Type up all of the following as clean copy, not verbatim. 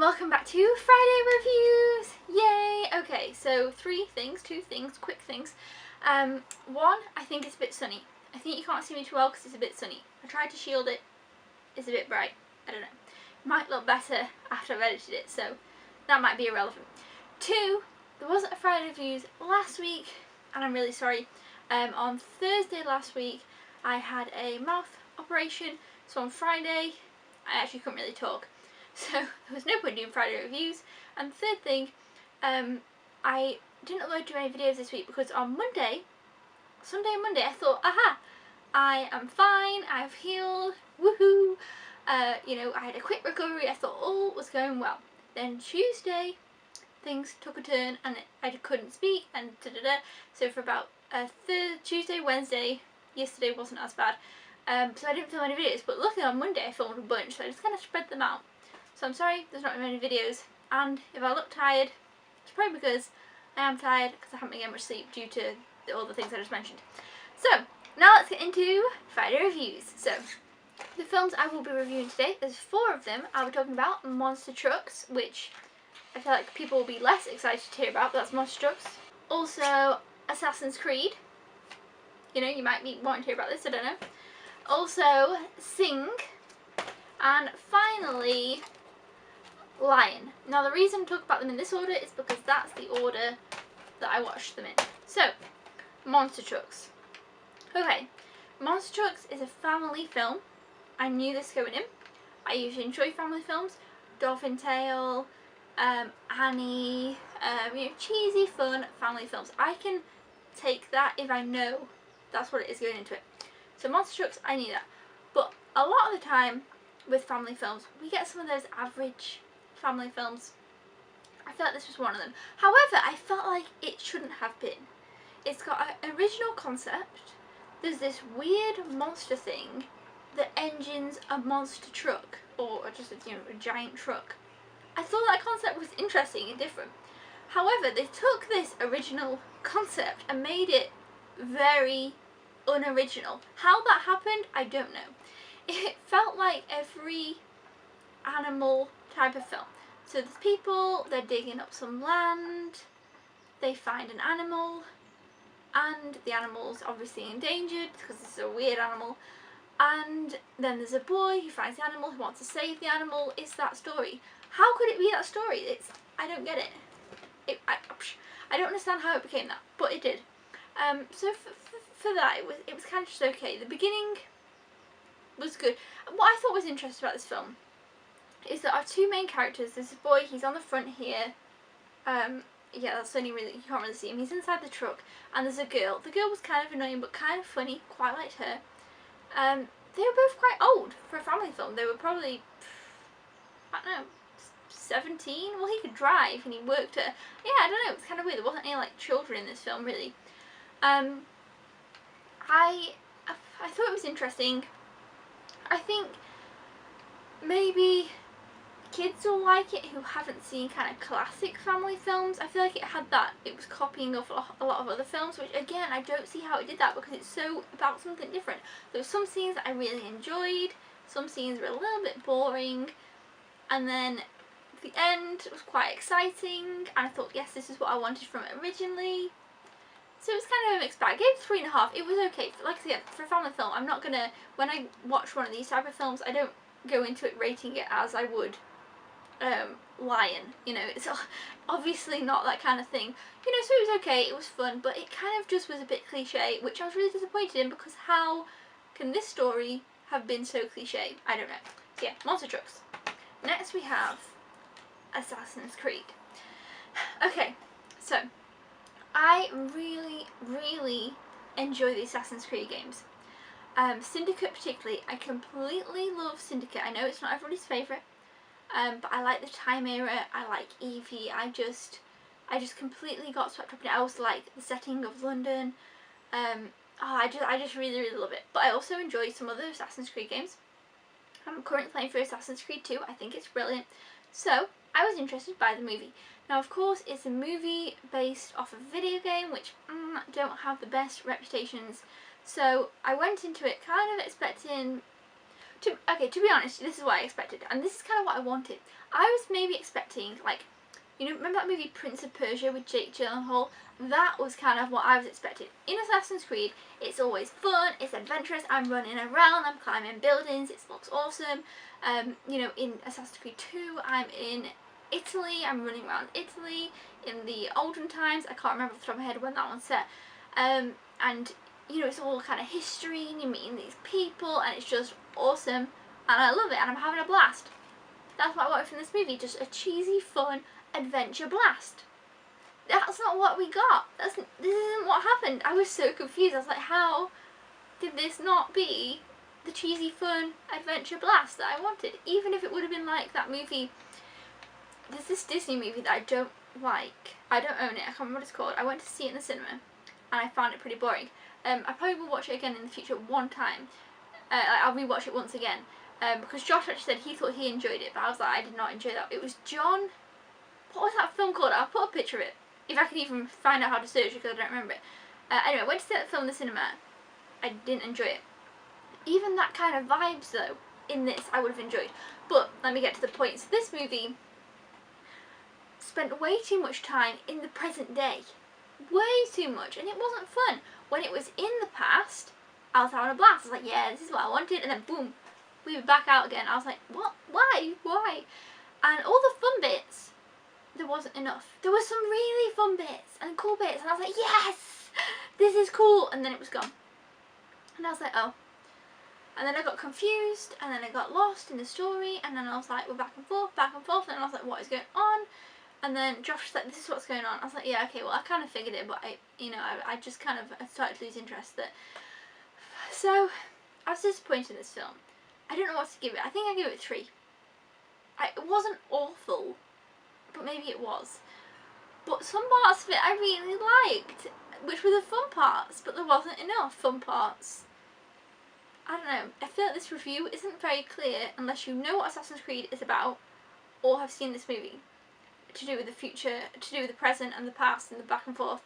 welcome back to Friday Reviews! Yay! Okay, so two things, quick things. One, I think it's a bit sunny. I think you can't see me too well because it's a bit sunny. I tried to shield it, it's a bit bright. I don't know. It might look better after I've edited it, so that might be irrelevant. Two, there wasn't a Friday Reviews last week, and I'm really sorry. On Thursday last week, I had a mouth operation, so on Friday, I actually couldn't really talk. So there was no point doing Friday Reviews. And the third thing, I didn't upload too many videos this week because on Sunday and Monday, I thought, aha, I am fine, I've healed, woohoo. You know, I had a quick recovery, I thought all was going well. Then Tuesday, things took a turn and I couldn't speak and da-da-da. So for about Tuesday, Wednesday, yesterday wasn't as bad. So I didn't film any videos, but luckily on Monday I filmed a bunch, so I just kind of spread them out. So I'm sorry there's not many videos, and if I look tired, it's probably because I am tired because I haven't been getting much sleep due to all the things I just mentioned. So now let's get into Friday Reviews. So the films I will be reviewing today, there's 4 of them. I'll be talking about Monster Trucks, which I feel like people will be less excited to hear about, but that's Monster Trucks. Also Assassin's Creed. You know, you might be wanting to hear about this, I don't know. Also Sing, and finally Lion. Now the reason I talk about them in this order is because that's the order that I watched them in. So, Monster Trucks. Okay, Monster Trucks is a family film. I knew this going in. I usually enjoy family films. Dolphin Tale, Annie, you know, cheesy, fun family films. I can take that if I know that's what it is going into it. So Monster Trucks, I knew that. But a lot of the time with family films, we get some of those average family films. I feel like this was one of them. However, I felt like it shouldn't have been. It's got an original concept. There's this weird monster thing that engines a monster truck, or just a giant truck. I thought that concept was interesting and different. However, they took this original concept and made it very unoriginal. How that happened, I don't know. It felt like every animal type of film. So there's people, they're digging up some land, they find an animal, and the animal's obviously endangered because it's a weird animal, and then there's a boy who finds the animal, who wants to save the animal. It's that story. How could it be that story? I don't get it. I don't understand how it became that, but it did. So for that, it was kind of just okay. The beginning was good. What I thought was interesting about this film is that our 2 main characters, there's a boy, he's on the front here, yeah, that's only really, you can't really see him, he's inside the truck, and there's a girl. The girl was kind of annoying but kind of funny, quite liked her. They were both quite old for a family film. They were probably, I don't know, 17? Well, he could drive and he worked at, yeah, I don't know, it's kind of weird. There wasn't any like children in this film really. I thought it was interesting. I think maybe kids will like it who haven't seen kind of classic family films. I feel like it had that, it was copying off a lot of other films, which again, I don't see how it did that because it's so about something different. There were some scenes that I really enjoyed, some scenes were a little bit boring, and then the end was quite exciting, and I thought, yes, this is what I wanted from it originally. So it was kind of a mixed bag. I gave it 3.5. It was okay. Like I said, for a family film, I'm not gonna, when I watch one of these type of films, I don't go into it rating it as I would Lion. You know, it's obviously not that kind of thing. You know, so it was okay, it was fun, but it kind of just was a bit cliche, which I was really disappointed in because how can this story have been so cliche? I don't know. So yeah, Monster Trucks. Next we have Assassin's Creed. Okay, so I really enjoy the Assassin's Creed games. Syndicate particularly. I completely love Syndicate. I know it's not everybody's favourite, but I like the time era, I like Evie, I just completely got swept up in it. I also like the setting of London. I just really love it. But I also enjoy some other Assassin's Creed games. I'm currently playing through Assassin's Creed 2, I think it's brilliant. So, I was interested by the movie. Now of course it's a movie based off a video game which don't have the best reputations, so I went into it kind of expecting To be honest, this is what I expected, and this is kind of what I wanted. I was maybe expecting, like, you know, remember that movie Prince of Persia with Jake Gyllenhaal? That was kind of what I was expecting. In Assassin's Creed, it's always fun, it's adventurous, I'm running around, I'm climbing buildings, it looks awesome. You know, in Assassin's Creed 2, I'm in Italy, I'm running around Italy in the olden times. I can't remember off the top of my head when that one's set. And, you know, it's all kind of history, and you're meeting these people, and it's just awesome, and I love it, and I'm having a blast. That's what I wanted from this movie, just a cheesy, fun adventure blast. That's not what we got. This isn't what happened. I was so confused. I was like, how did this not be the cheesy, fun adventure blast that I wanted? Even if it would have been like that movie. There's this Disney movie that I don't like. I don't own it. I can't remember what it's called. I went to see it in the cinema, and I found it pretty boring. I probably will watch it again in the future one time. I'll rewatch it once again. Because Josh actually said he thought he enjoyed it, but I was like, I did not enjoy that. It was John... What was that film called? I'll put a picture of it, if I can even find out how to search it, because I don't remember it. Anyway, I went to see that film in the cinema. I didn't enjoy it. Even that kind of vibes, though, in this, I would have enjoyed. But, let me get to the point. So this movie spent way too much time in the present day. Way too much, and it wasn't fun. When it was in the past, I was having a blast. I was like, yeah, this is what I wanted, and then boom, we were back out again. I was like, what? Why? Why? And all the fun bits, there wasn't enough. There were some really fun bits and cool bits, and I was like, yes, this is cool, and then it was gone. And I was like, oh. And then I got confused, and then I got lost in the story, and then I was like, we're back and forth, and I was like, what is going on? And then Josh was like, this is what's going on. I was like, yeah, okay, well, I kind of figured it, but I just kind of started to lose interest. So, I was disappointed in this film. I don't know what to give it. I think I give it 3. It wasn't awful, but maybe it was. But some parts of it I really liked, which were the fun parts, but there wasn't enough fun parts. I don't know. I feel like this review isn't very clear unless you know what Assassin's Creed is about or have seen this movie. To do with the future, to do with the present and the past and the back and forth.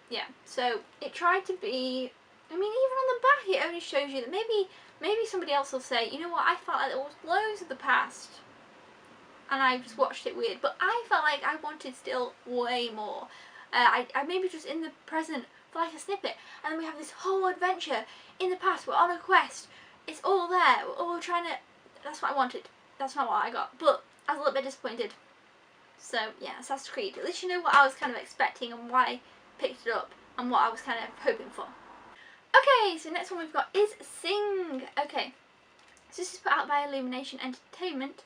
Yeah, so it tried to be, I mean, even on the back it only shows you that maybe somebody else will say, you know what, I felt like there was loads of the past and I just watched it weird, but I felt like I wanted still way more. I maybe just in the present for like a snippet, and then we have this whole adventure in the past, we're on a quest, it's all there, we're all trying to, that's what I wanted, that's not what I got, but I was a little bit disappointed. So yeah, Assassin's Creed. At least you know what I was kind of expecting and why I picked it up and what I was kind of hoping for. Okay, so next one we've got is Sing. Okay, so this is put out by Illumination Entertainment,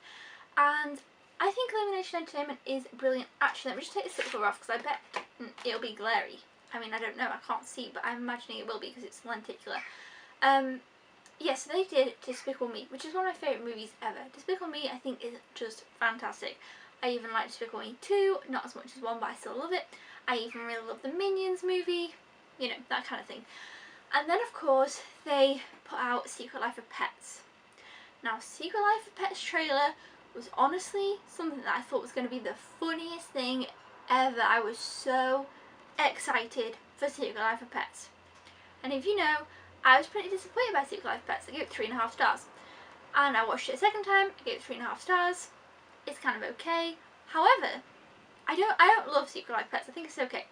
and I think Illumination Entertainment is brilliant. Actually, let me just take this little cover off because I bet it'll be glary. I mean, I don't know, I can't see, but I'm imagining it will be because it's lenticular. Yeah, so they did Despicable Me, which is one of my favourite movies ever. Despicable Me, I think, is just fantastic. I even like Despicable Me 2, not as much as 1, but I still love it. I even really love the Minions movie, you know, that kind of thing. And then, of course, they put out Secret Life of Pets. Now, Secret Life of Pets trailer was honestly something that I thought was going to be the funniest thing ever. I was so excited for Secret Life of Pets. And if you know, I was pretty disappointed by Secret Life of Pets. I gave it 3.5 stars. And I watched it a second time, I gave it 3.5 stars. It's kind of okay. However, I don't love Secret Life of Pets. I think it's okay.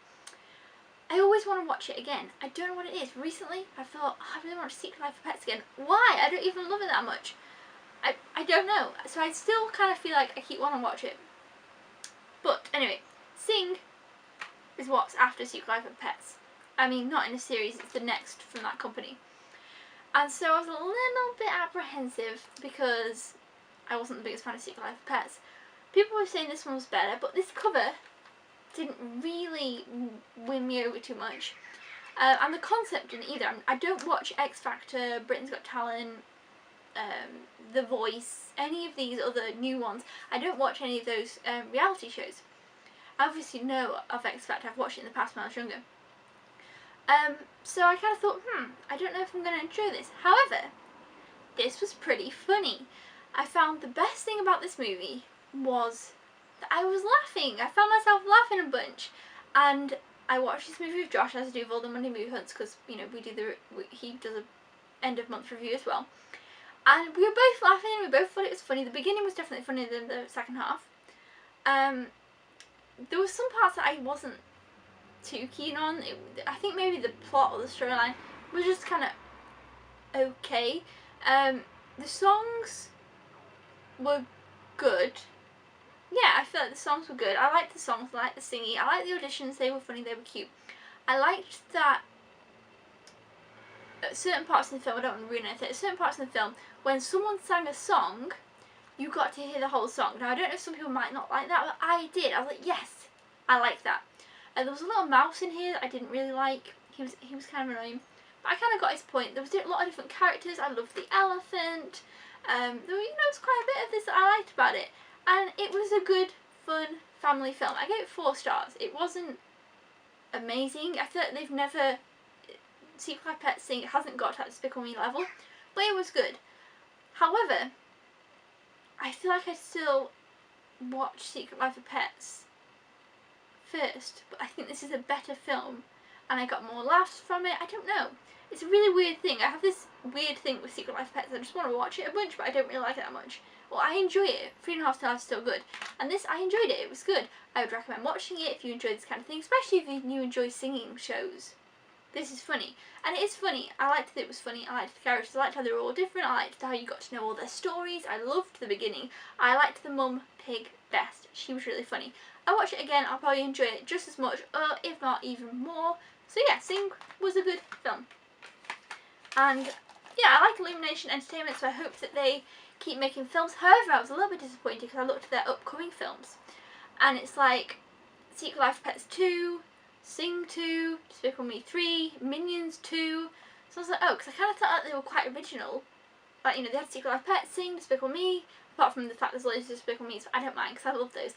I always want to watch it again. I don't know what it is. Recently, I thought, oh, I really want to Secret Life of Pets again. Why? I don't even love it that much. I don't know. So I still kind of feel like I keep wanting to watch it. But anyway, Sing is what's after Secret Life of Pets. I mean, not in a series, it's the next from that company. And so I was a little bit apprehensive because I wasn't the biggest fan of Secret Life of Pets. People were saying this one was better, but this cover didn't really win me over too much. And the concept didn't either. I don't watch X Factor, Britain's Got Talent, The Voice, any of these other new ones. I don't watch any of those reality shows. I obviously know of X Factor, I've watched it in the past when I was younger. So I kind of thought, I don't know if I'm going to enjoy this. However, this was pretty funny. I found the best thing about this movie was that I was laughing. I found myself laughing a bunch. And I watched this movie with Josh, as I do with all the Monday movie hunts, because, you know, he does a end of month review as well. and we were both laughing, we both thought it was funny. The beginning was definitely funnier than the second half. There were some parts that I wasn't too keen on. I think maybe the plot or the storyline was just kind of okay. The songs were good. Yeah, I feel like the songs were good. I liked the songs, I liked the singing, I liked the auditions, they were funny, they were cute. I liked that at certain parts in the film, I don't want to ruin anything, at certain parts in the film, when someone sang a song, you got to hear the whole song. Now I don't know if some people might not like that, but I did. I was like, yes, I like that. There was a little mouse in here that I didn't really like. He was kind of annoying, but I kind of got his point. There was a lot of different characters. I loved the elephant. There was quite a bit of this that I liked about it, and it was a good, fun family film. I gave it 4 stars. It wasn't amazing. I feel like they've never, Secret Life of Pets thing, it hasn't got to that Despicable Me level, but it was good. However, I feel like I still watch Secret Life of Pets first, but I think this is a better film and I got more laughs from it. I don't know. It's a really weird thing. I have this weird thing with Secret Life of Pets. I just want to watch it a bunch, but I don't really like it that much. Well, I enjoy it. 3.5 stars is still good. And this, I enjoyed it. It was good. I would recommend watching it if you enjoy this kind of thing, especially if you enjoy singing shows. This is funny. And it is funny. I liked that it was funny. I liked the characters. I liked how they were all different. I liked how you got to know all their stories. I loved the beginning. I liked the mum pig best. She was really funny. I watch it again. I'll probably enjoy it just as much, or if not even more. So yeah, Sing was a good film. And yeah, I like Illumination Entertainment, so I hope that they keep making films. However, I was a little bit disappointed because I looked at their upcoming films. And it's like Secret Life of Pets 2, Sing 2, Despicable Me 3, Minions 2. So I was like, oh, because I kind of thought that they were quite original. Like, they had Secret Life of Pets, Sing, Despicable Me, apart from the fact there's loads of Despicable Me's, but I don't mind because I love those.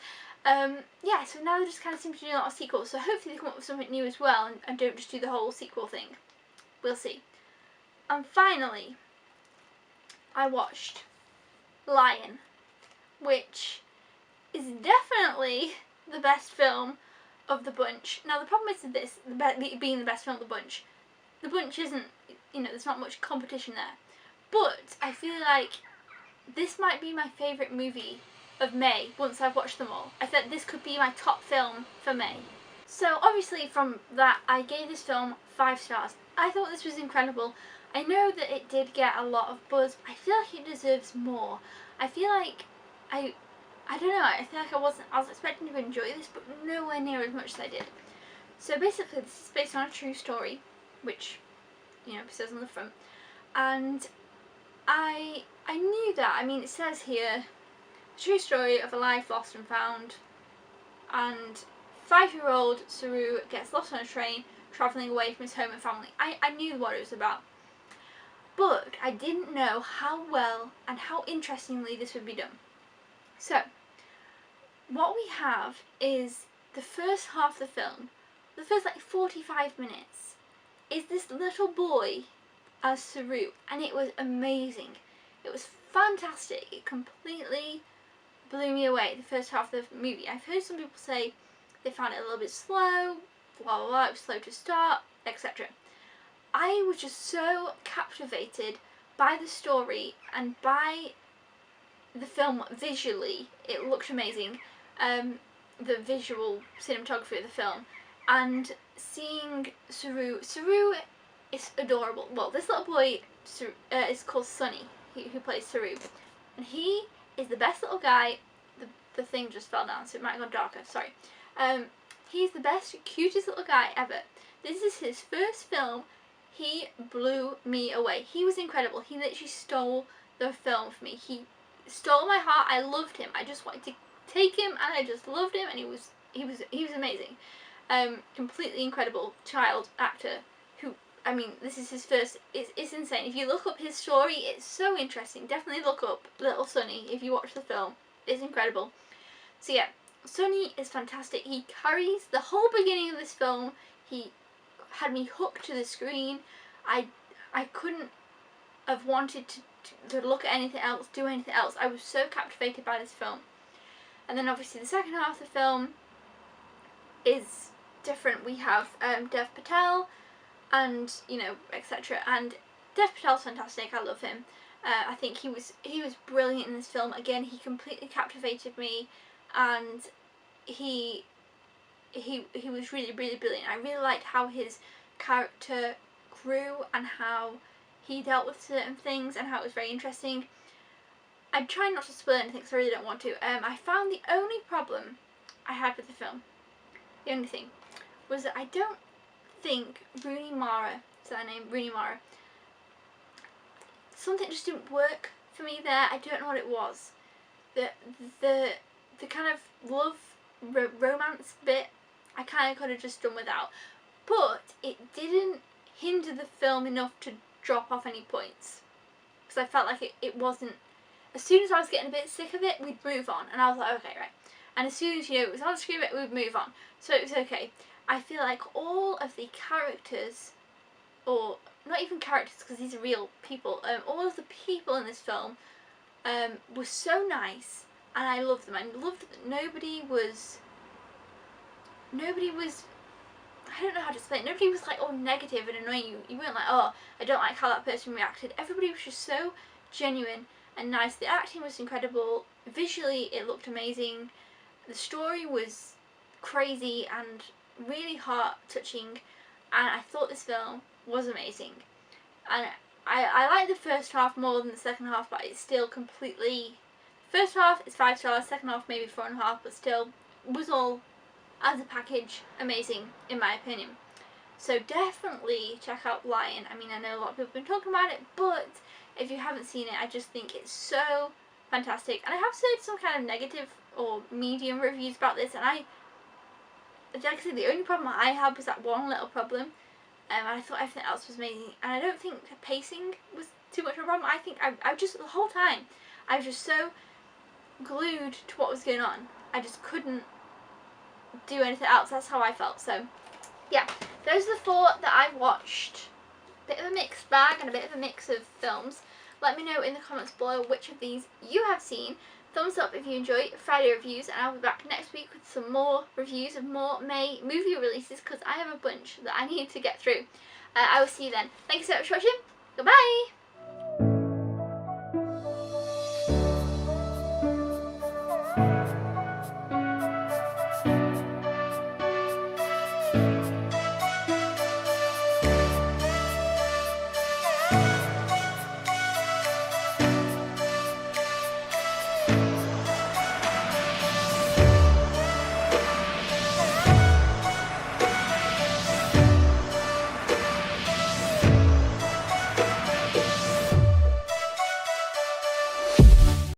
Yeah, so now they just kind of seem to do a lot of sequels, so hopefully they come up with something new as well and don't just do the whole sequel thing. We'll see. And finally, I watched Lion, which is definitely the best film of the bunch. Now the problem is with this, being the best film of the bunch isn't, there's not much competition there. But I feel like this might be my favourite movie of May once I've watched them all. I thought this could be my top film for May. So obviously from that, I gave this film 5 stars. I thought this was incredible. I know that it did get a lot of buzz. I feel like it deserves more. I feel like I don't know, I feel like I was expecting to enjoy this, but nowhere near as much as I did. So basically this is based on a true story, which, it says on the front. And I knew that. I mean, it says here, true story of a life lost and found, and 5-year-old Saru gets lost on a train travelling away from his home and family. I knew what it was about, but I didn't know how well and how interestingly this would be done. So, what we have is the first half of the film, the first 45 minutes, is this little boy as Saru, and it was amazing. It was fantastic. It completely blew me away, the first half of the movie. I've heard some people say they found it a little bit slow, blah blah blah, it was slow to start, etc. I was just so captivated by the story and by the film visually. It looked amazing, the visual cinematography of the film, and seeing Saru is adorable. Well, this little boy is called Sunny, who plays Saru, and he is the best little guy. The thing just fell down, so it might have gone darker, sorry. He's the best, cutest little guy ever. This is his first film. He blew me away. He was incredible. He literally stole the film for me. He stole my heart. I loved him. I just wanted to take him, and I just loved him, and he was amazing. Completely incredible child actor who, I mean, this is his first, it's insane. If you look up his story, it's so interesting. Definitely look up Little Sunny if you watch the film. It's incredible. So yeah, Sunny is fantastic. He carries the whole beginning of this film. He had me hooked to the screen. I couldn't have wanted to look at anything else, do anything else. I was so captivated by this film. And then obviously the second half of the film is different. We have Dev Patel and, etc. And Dev Patel's fantastic. I love him. I think he was brilliant in this film. Again, he completely captivated me, and he was really brilliant. I really liked how his character grew and how he dealt with certain things and how it was very interesting. I try not to spoil anything because I really don't want to. I found the only problem I had with the film, the only thing, was that I don't think Rooney Mara, is that her name? Rooney Mara, something just didn't work for me there. I don't know what it was. The kind of love romance bit I kind of could have just done without, but it didn't hinder the film enough to drop off any points, because I felt like it wasn't. As soon as I was getting a bit sick of it, we'd move on, and I was like, okay, right. And as soon as, you know, it was on screen, we'd move on, so it was okay. I feel like all of the characters, or not even characters because these are real people, all of the people in this film were so nice, and I loved them. I loved that nobody was, I don't know how to explain it. Nobody was like, oh, negative and annoying you. You weren't like, oh, I don't like how that person reacted. Everybody was just so genuine and nice. The acting was incredible. Visually, it looked amazing. The story was crazy and really heart-touching, and I thought this film was amazing. And I like the first half more than the second half, but it's still completely... First half is 5 stars, second half maybe 4.5, but still was all, as a package, amazing in my opinion. So definitely check out Lion. I mean, I know a lot of people have been talking about it, but if you haven't seen it, I just think it's so fantastic. And I have heard some kind of negative or medium reviews about this, and like I said, the only problem I had was that one little problem, and I thought everything else was amazing. And I don't think the pacing was too much of a problem. I think I just, the whole time, I was just so glued to what was going on. I just couldn't do anything else. That's how I felt. So yeah, those are the 4 that I watched. Bit of a mixed bag and a bit of a mix of films. Let me know in the comments below which of these you have seen. Thumbs up if you enjoy Friday reviews, and I'll be back next week with some more reviews of more May movie releases, because I have a bunch that I need to get through. I will see you then. Thank you so much for watching. Goodbye!